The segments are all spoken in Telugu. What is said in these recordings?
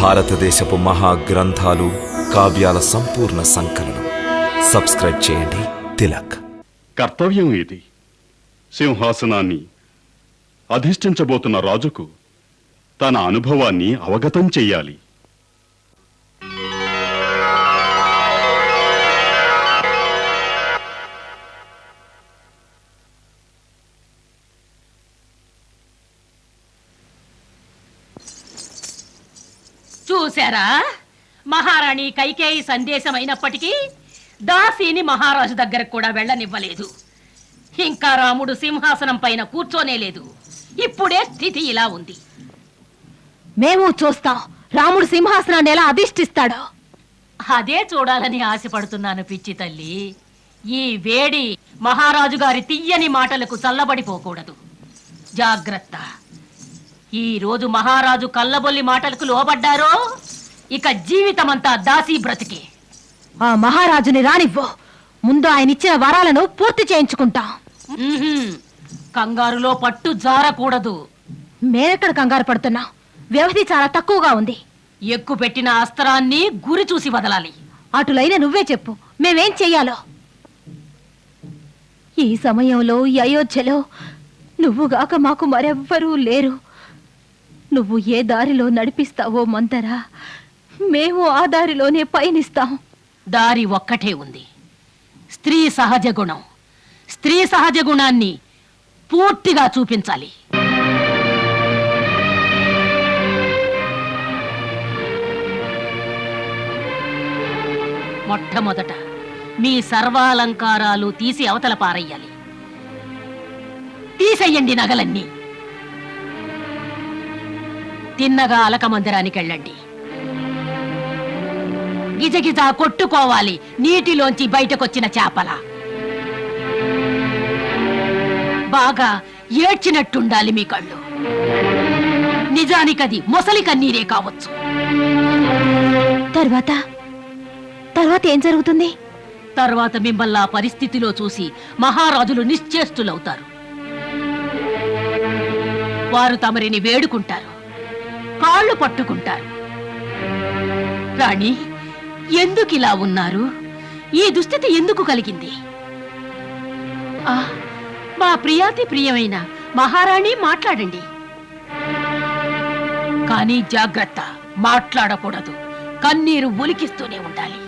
భారతదేశపు మహాగ్రంథాలు, కావ్యాల సంపూర్ణ సంకలనం. సబ్స్క్రైబ్ చేయండి. తిలక్. కర్తవ్యం ఇది. సింహాసనాన్ని అధిష్ఠించబోతున్న రాజుకు తన అనుభవాన్ని అవగతం చెయ్యాలి. చూశారా, మహారాణి కైకేయి సందేశమైనప్పటికీ దాసీని మహారాజు దగ్గరకు కూడా వెళ్ళనివ్వలేదు. ఇంకా రాముడు సింహాసనం పైన కూర్చోనే లేదు. ఇప్పుడే స్థితి ఇలా ఉంది. మేము చూస్తాం రాముడు సింహాసనాన్ని ఎలా అధిష్ఠిస్తాడో. అదే చూడాలని ఆశపడుతున్నాను పిచ్చి తల్లి. ఈ వేడి మహారాజు గారి తీయని మాటలకు చల్లబడిపోకూడదు. జాగ్రత్త. ఈ రోజు మహారాజు కల్లబొల్లి మాటలకు లోబడ్డారో ఇక జీవితమంతా దాసీ బ్రతికే. ఆ మహారాజుని రానివ్వు. ముందు ఆయన ఇచ్చిన వరాలను పూర్తి చేయించుకుంటాం. కంగారులో పట్టు జారకూడదు. మేమెక్కడ కంగారు పడుతున్నాం? వ్యవధి చాలా తక్కువగా ఉంది. ఎక్కు పెట్టిన అస్త్రాన్ని గురి చూసి వదలాలి. అటులైన నువ్వే చెప్పు, మేమేం చెయ్యాలో. ఈ సమయంలో ఈ అయోధ్యలో నువ్వుగాక మాకు మరెవ్వరూ లేరు. నువ్వు ఏ దారిలో నడిపిస్తావో మంతరా, మేము ఆ దారిలోనే పయనిస్తాం. దారి ఒక్కటే ఉంది, స్త్రీ సహజ గుణం. స్త్రీ సహజ గుణాన్ని పూర్తిగా చూపించాలి. మొట్టమొదట మీ సర్వాలంకారాలు తీసి అవతల పారయ్యాలి. తీసేయండి నగలన్నీ. తిన్నగా అలక మందిరానికి వెళ్ళండి. గిజగిజ కొట్టుకోవాలి నీటిలోంచి బయటకొచ్చిన చేపల. బాగా ఏడ్చినట్టుండాలి మీ కళ్ళు. నిజానికది మొసలి కన్నీరే కావచ్చు. తర్వాత ఏం జరుగుతుంది? తర్వాత మిమ్మల్ని ఆ పరిస్థితిలో చూసి మహారాజులు నిశ్చేష్టులవుతారు. వారు తమరిని వేడుకుంటారు, కాళ్ళు పట్టుకుంటారు. రాణి, ఎందుకిలా ఉన్నారు? ఈ దుస్థితి ఎందుకు కలిగింది? మా ప్రియాతి ప్రియమైన మహారాణి, మాట్లాడండి. కానీ జాగ్రత్త, మాట్లాడకూడదు. కన్నీరు ఒలికిస్తూనే ఉండాలి.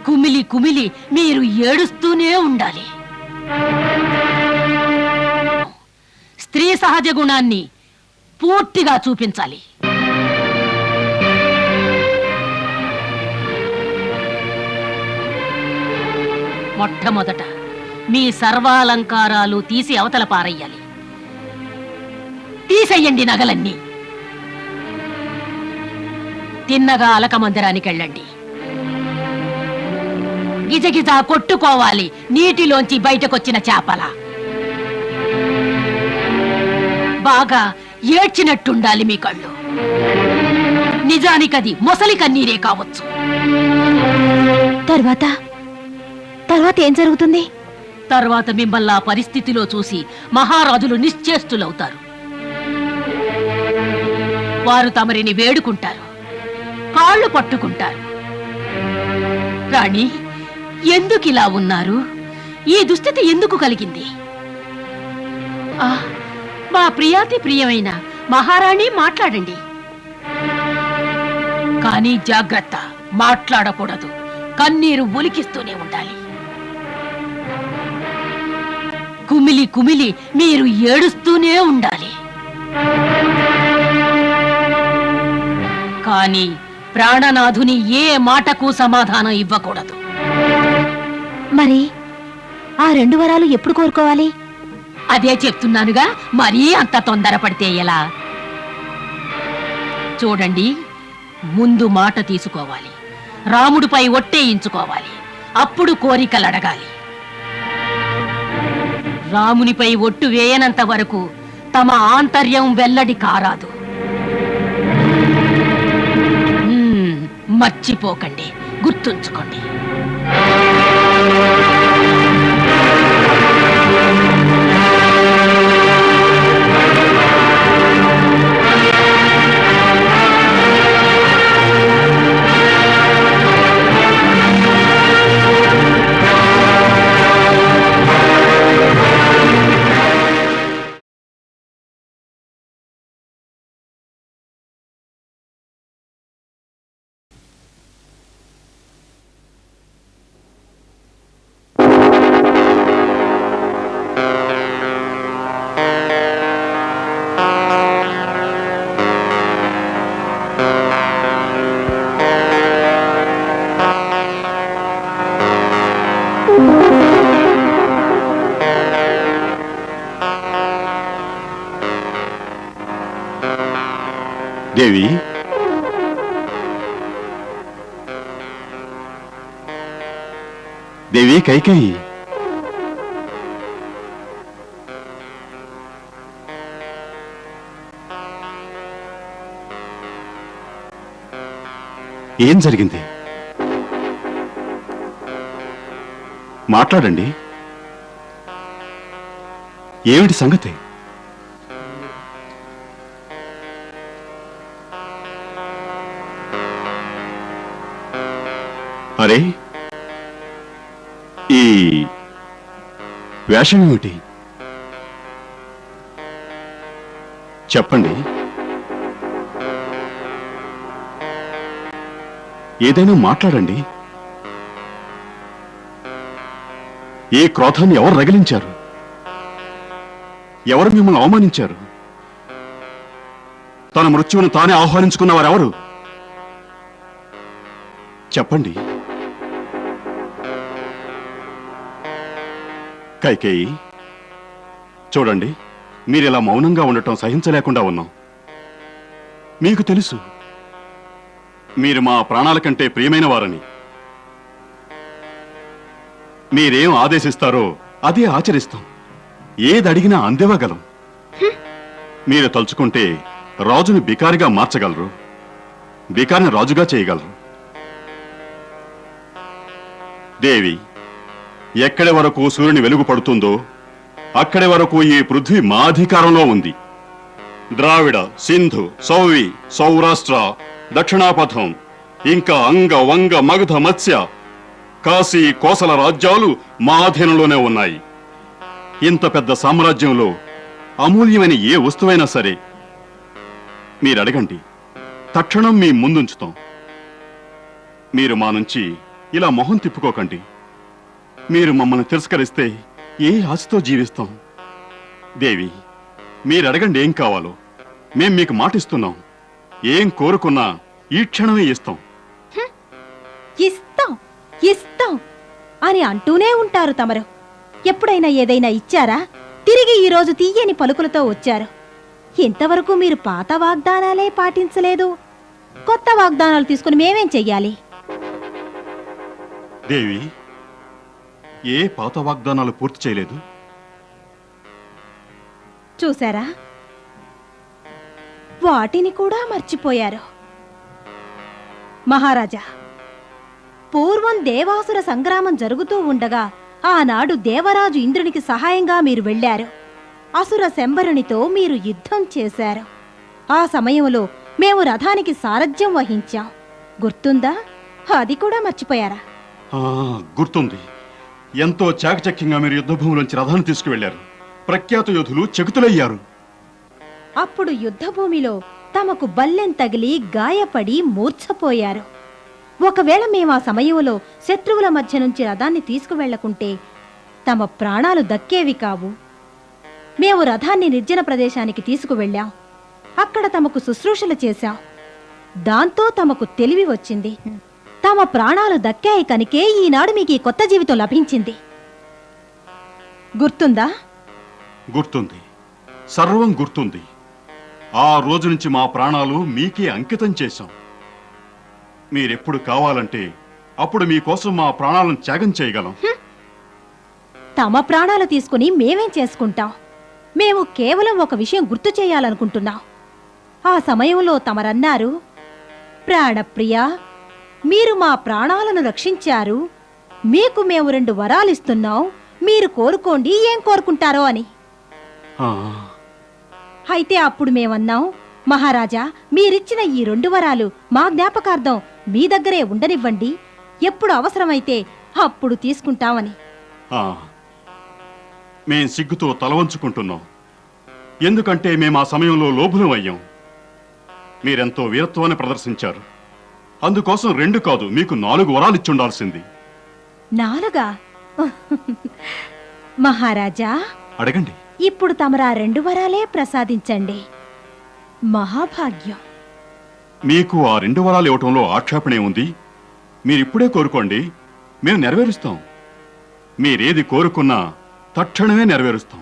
కుమిలి కుమిలి మీరు ఏడుస్తూనే ఉండాలి. స్త్రీ సహజ గుణాన్ని పూర్తిగా చూపించాలి. మొట్టమొదట మీ సర్వాలంకారాలు తీసి అవతల పారయ్యాలి. తీసేయండి నగలన్నీ. తిన్నగా అలక మందిరానికి వెళ్ళండి. గిజగిజ కొట్టుకోవాలి నీటిలోంచి బయటకొచ్చిన చేపల. బాగా ఏడ్చినట్టుండాలి మీ కళ్ళు. నిజానికది మొసలి కన్నీరే కావచ్చు. తర్వాత ఏం జరుగుతుంది? తర్వాత మిమ్మల్ని ఆ పరిస్థితిలో చూసి మహారాజులు నిశ్చేష్టులవుతారు. వారు తమరిని వేడుకుంటారు, కాళ్ళు పట్టుకుంటారు. రాణి, ఎందుకిలా ఉన్నారు? ఈ దుస్థితి ఎందుకు కలిగింది? మా ప్రియాతి ప్రియమైన మహారాణి, మాట్లాడండి. కానీ జాగ్రత్త, మాట్లాడకూడదు. కన్నీరు ఒలికిస్తూనే ఉండాలి. కుమిలి కుమిలి మీరు ఏడుస్తూనే ఉండాలి. కానీ ప్రాణనాథుని ఏ మాటకు సమాధానం ఇవ్వకూడదు. మరి ఆ 2 వరాలు ఎప్పుడు కోరుకోవాలి? అదే చెప్తున్నానుగా, మరీ అంత తొందరపడితే ఎలా? చూడండి, ముందు మాట తీసుకోవాలి, రాముడిపై ఒట్టేయించుకోవాలి, అప్పుడు కోరికలు అడగాలి. రామునిపై ఒట్టు వేయనంత వరకు తమ ఆంతర్యం వెల్లడి కారాదు. మర్చిపోకండి, గుర్తుంచుకోండి. దేవి దేవి కైకేయి ఏం జరిగింది? మాట్లాడండి. ఏమిటి సంగతి? అరే, ఈ వేషం ఏమిటి? చెప్పండి. ఏదైనా మాట్లాడండి. ఏ క్రోధాన్ని ఎవరు రగిలించారు? ఎవరు మిమ్మల్ని అవమానించారు? తన మృత్యువును తానే ఆహ్వానించుకున్న వారెవరు? చెప్పండి. కైకేయి, చూడండి, మీరిలా మౌనంగా ఉండటం సహించలేకుండా ఉన్నాం. మీకు తెలుసు మీరు మా ప్రాణాల కంటే ప్రియమైన వారని. మీరేం ఆదేశిస్తారో అదే ఆచరిస్తాం. ఏదడిగినా అందివ్వగలం. మీరు తలుచుకుంటే రాజుని బికారిగా మార్చగలరు, బికారిని రాజుగా చేయగలరు. దేవి, ఎక్కడి వరకు సూర్యుని వెలుగు పడుతుందో అక్కడి వరకు ఈ పృథ్వీ మా అధికారంలో ఉంది. ద్రావిడ, సింధు, సౌవి, సౌరాష్ట్ర, దక్షిణాపథం, ఇంకా అంగ, వంగ, మగధ, మత్స్య, కాశీ, కోసల రాజ్యాలు మా అధీనంలోనే ఉన్నాయి. ఇంత పెద్ద సామ్రాజ్యంలో అమూల్యమైన ఏ వస్తువైనా సరే మీరు అడగండి, తక్షణం మీ ముందుంచుతాం. మీరు మా నుంచి ఇలా మొహం తిప్పుకోకండి. మీరు మమ్మల్ని తిరస్కరిస్తే ఏ ఆశతో జీవిస్తాం? దేవి, మీరు అడగండి ఏం కావాలో. మేం మీకు మాటిస్తున్నాం. ఏం కోరుకున్నా ఈ క్షణమే ఇస్తాం. ఇస్తాం ఇస్తాం అని అంటూనే ఉంటారు తమరు. ఎప్పుడైనా ఏదైనా ఇచ్చారా? తిరిగి ఈరోజు తీయని పలుకులతో వచ్చారు. ఇంతవరకు మీరు పాత వాగ్దానాలే పాటించలేదు. కొత్త వాగ్దానాలు తీసుకుని మేమేం చెయ్యాలి? దేవి, ఏ పాత వాగ్దానాలు పూర్తి చేయలేదు? చూసారా, వాటిని కూడా మర్చిపోయారు. మహారాజా, పూర్వం దేవాసుర సంగ్రామం జరుగుతూ ఉండగా ఆనాడు దేవరాజు ఇంద్రునికి సహాయంగా మీరు వెళ్లారు. అసుర శంబరునితో మీరు యుద్ధం చేశారు. ఆ సమయంలో మేము రథానికి సారథ్యం వహించాం. గుర్తుందా? అది కూడా మర్చిపోయారా? గుర్తుంది. ఎంతో చాకచక్యంగా మీరు యుద్ధభూమిలోంచి రథాన్ని తీసుకువెళ్లారు. ప్రఖ్యాత యోధులు చకితులయ్యారు. అప్పుడు యుద్ధభూమిలో తమకు బల్లెం తగిలి గాయపడి మూర్ఛపోయారు. ఒకవేళ మేము ఆ సమయంలో శత్రువుల మధ్య నుంచి రథాన్ని తీసుకువెళ్లకుంటే తమ ప్రాణాలు దక్కేవి కావు. మేము రథాన్ని నిర్జన ప్రదేశానికి తీసుకువెళ్ళాం. అక్కడ తమకు శుశ్రూషలు చేశాం. దాంతో తమకు తెలివి వచ్చింది. తమ ప్రాణాలు దక్కాయి కనుకే ఈనాడు మీకు ఈ కొత్త జీవితం లభించింది. గుర్తుందా? గుర్తుంది, సర్వం గుర్తుంది. ఆ రోజు నుంచి మా ప్రాణాలు మీకే అంకితం చేశాం. మీరెప్పుడు కావాలంటే అప్పుడు మీకోసం మా ప్రాణాలను త్యాగం చేయగలం. తమ ప్రాణాలు తీసుకుని మేమేం చేసుకుంటాం? మేము కేవలం ఒక విషయం గుర్తు చేయాలనుకుంటున్నాం. ఆ సమయంలో తమరన్నారు, ప్రాణప్రియా, మీరు మా ప్రాణాలను రక్షించారు. మీకు మేము 2 వరాలిస్తున్నాం. మీరు కోరుకోండి, ఏం కోరుకుంటారో అని. అయితే అప్పుడు మేమన్నాం, మహారాజా, మీరిచ్చిన ఈ 2 వరాలు మా జ్ఞాపకార్థం మీ దగ్గరే ఉండనివ్వండి. ఎప్పుడు అవసరమైతే అప్పుడు తీసుకుంటామని. మేం సిగ్గుతో తలవంచుకుంటున్నాం. ఎందుకంటే మేము ఆ సమయంలో లోభులం అయ్యాం. మీరెంతో వీరత్వాన్ని ప్రదర్శించారు. అందుకోసం 2 కాదు, మీకు 4 వరాలు ఇచ్చుండాల్సింది. 4? మహారాజా, అడగండి. ఇప్పుడు తమరా 2 వరాలే ప్రసాదించండి. మహాభాగ్యం. మీకు ఆ 2 వరాలు ఇవ్వటంలో ఆక్షేపణే ఉంది. మీరిప్పుడే కోరుకోండి, మేము నెరవేరుస్తాం. మీరేది కోరుకున్నా తక్షణమే నెరవేరుస్తాం.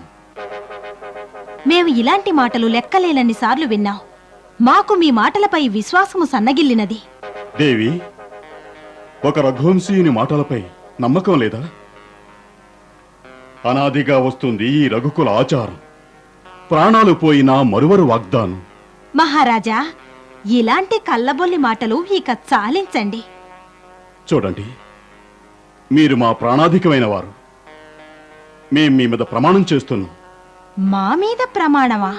మేము ఇలాంటి మాటలు లెక్కలేనన్ని సార్లు విన్నాం. మాకు మీ మాటలపై విశ్వాసము సన్నగిల్లినది. దేవి, ఒక రఘువంశీయుని మాటలపై నమ్మకం లేదా? అనాదిగా వస్తుంది ఈ రఘుకుల ఆచారం. ప్రాణాలు పోయినా మరువరు వాగ్దానం. మహారాజా, ఇలాంటి కల్లబొల్లి మాటలు ఇక చాలించండి. చూడండి, మీరు మా ప్రాణాధికమైన వారు. మేం మీ మీద ప్రమాణం చేస్తున్నాం. మా మీద ప్రమాణమా?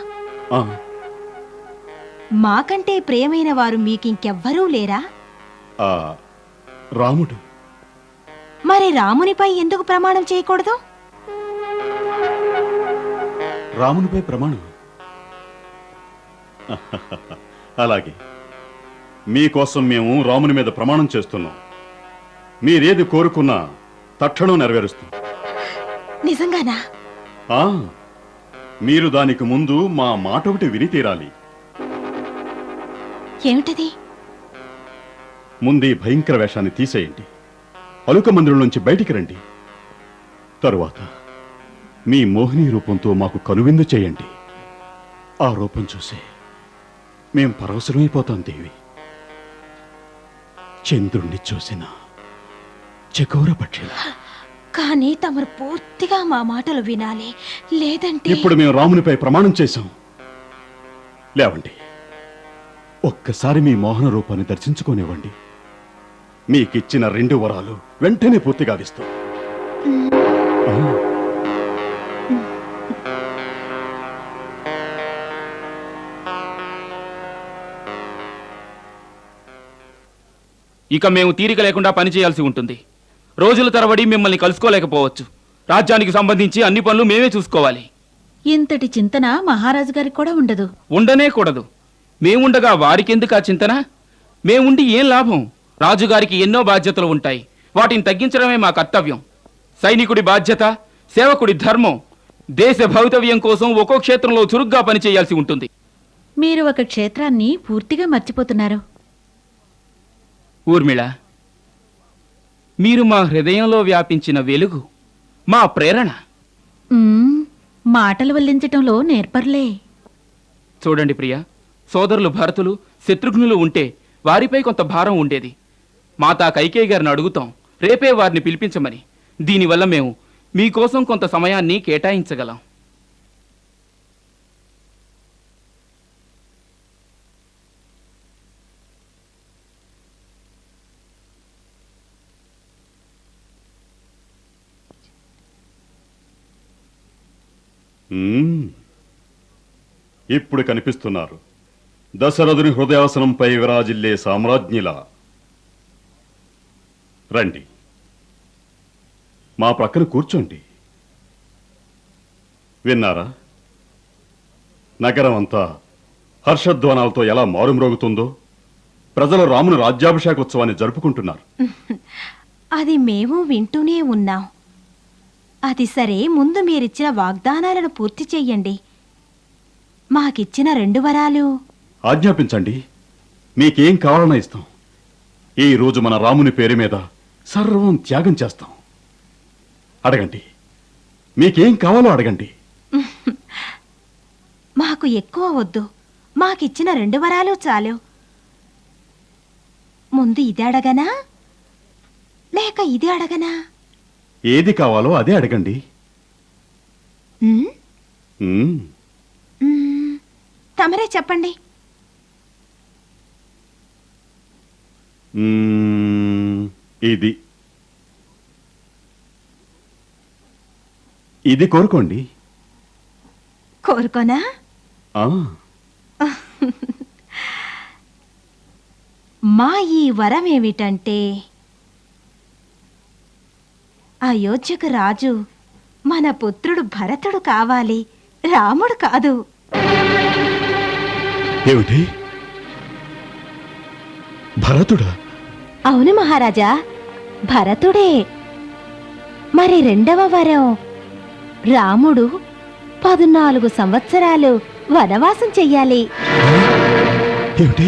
ఆ, మాకంటే ప్రియమైన వారు మీకింకెవ్వరూ లేరా? ఆ, రాముడు. మరి రామునిపై ఎందుకు ప్రమాణం చేయకూడదు? రామునిపై ప్రమాణం? అలాగే, మీకోసం మేము రాముని మీద ప్రమాణం చేస్తున్నాం. మీరేది కోరుకున్నా తక్షణం నెరవేరుస్తాం. నిజంగానా? ఆ, మీరు దానికి ముందు మా మాట ఒకటి విని తీరాలి. ఏమిటది? ముందు ఈ భయంకర వేషాన్ని తీసేయండి. అలుక మందిరం నుంచి బయటికి రండి. తరువాత మీ మోహిని రూపంతో మాకు కనువిందు చేయండి. ఆ రూపం చూసి మేం పరవశమైపోతాం దేవి. చంద్రుణ్ణి చూసిన చకోర పక్షిలా. కానీ తమరు పూర్తిగా మా మాటలు వినాలి, లేదంటే... ఇప్పుడు మేము రామునిపై ప్రమాణం చేశాం. లేవండి, ఒక్కసారి మీ మోహన రూపాన్ని దర్శించుకోనివ్వండి. మీకిచ్చిన 2 వరాలు వెంటనే పూర్తి గావిస్తాం. ఇక మేము తీరిక లేకుండా పనిచేయాల్సి ఉంటుంది. రోజుల తరబడి మిమ్మల్ని కలుసుకోలేకపోవచ్చు. రాజ్యానికి సంబంధించి అన్ని పనులు మేమే చూసుకోవాలి. ఇంతటి చింతన మహారాజు గారికి కూడా ఉండదు. ఉండనే కూడదు. మేముండగా వారికెందుకు ఆ చింతన? మేముండి ఏం లాభం? రాజుగారికి ఎన్నో బాధ్యతలు ఉంటాయి. వాటిని తగ్గించడమే మా కర్తవ్యం. సైనికుడి బాధ్యత, సేవకుడి ధర్మం. దేశ భవితవ్యం కోసం ఒక్కో క్షేత్రంలో చురుగ్గా పనిచేయాల్సి ఉంటుంది. మీరు ఒక క్షేత్రాన్ని పూర్తిగా మర్చిపోతున్నారు. ఊర్మిళ, మీరు మా హృదయంలో వ్యాపించిన వెలుగు, మా ప్రేరణ. మాటలు వల్లించటంలో నేర్పర్లే. చూడండి ప్రియ, సోదరులు భరతులు, శత్రుఘ్నులు ఉంటే వారిపై కొంత భారం ఉండేది. మాతా కైకేయి గారిని అడుగుతాం రేపే వారిని పిలిపించమని. దీనివల్ల మేము మీకోసం కొంత సమయాన్ని కేటాయించగలం. ఇప్పుడు కనిపిస్తున్నారు దశరథుని హృదయాసనంపై విరాజిల్లే సామ్రాజ్ఞిలా. రండి, మా ప్రక్కన కూర్చోండి. విన్నారా? నగరం అంతా హర్షధ్వానాలతో ఎలా మారుమ్రోగుతుందో. ప్రజలు రాముని రాజ్యాభిషేకోత్సవాన్ని జరుపుకుంటున్నారు. అది మేము వింటూనే ఉన్నాం. అది సరే, ముందు మీరిచ్చిన వాగ్దానాలను పూర్తి చెయ్యండి. మాకిచ్చిన 2 వరాలు ఆజ్ఞాపించండి. మీకేం కావాలన్నా ఇస్తాం. ఈ రోజు మన రాముని పేరు మీద సర్వం త్యాగం చేస్తాం. అడగండి, మీకేం కావాలో అడగండి. మాకు ఎక్కువ వద్దు. మాకిచ్చిన 2 వరాలు చాలు. ముందు ఇది అడగనా లేక ఇది అడగనా? ఏది కావాలో అదే అడగండి. తమరే చెప్పండి. ఇది ఇది కోరుకోండి. కోరుకోనా? మా ఈ వరం ఏమిటంటే, అయోధ్యకు రాజు మన పుత్రుడు భరతుడు కావాలి, రాముడు కాదు. ఏమిటి? భరతుడా? అవును మహారాజా, భరతుడే. మరి 2వ వరం, రాముడు 14 సంవత్సరాలు వనవాసం చెయ్యాలి. ఏమిటి?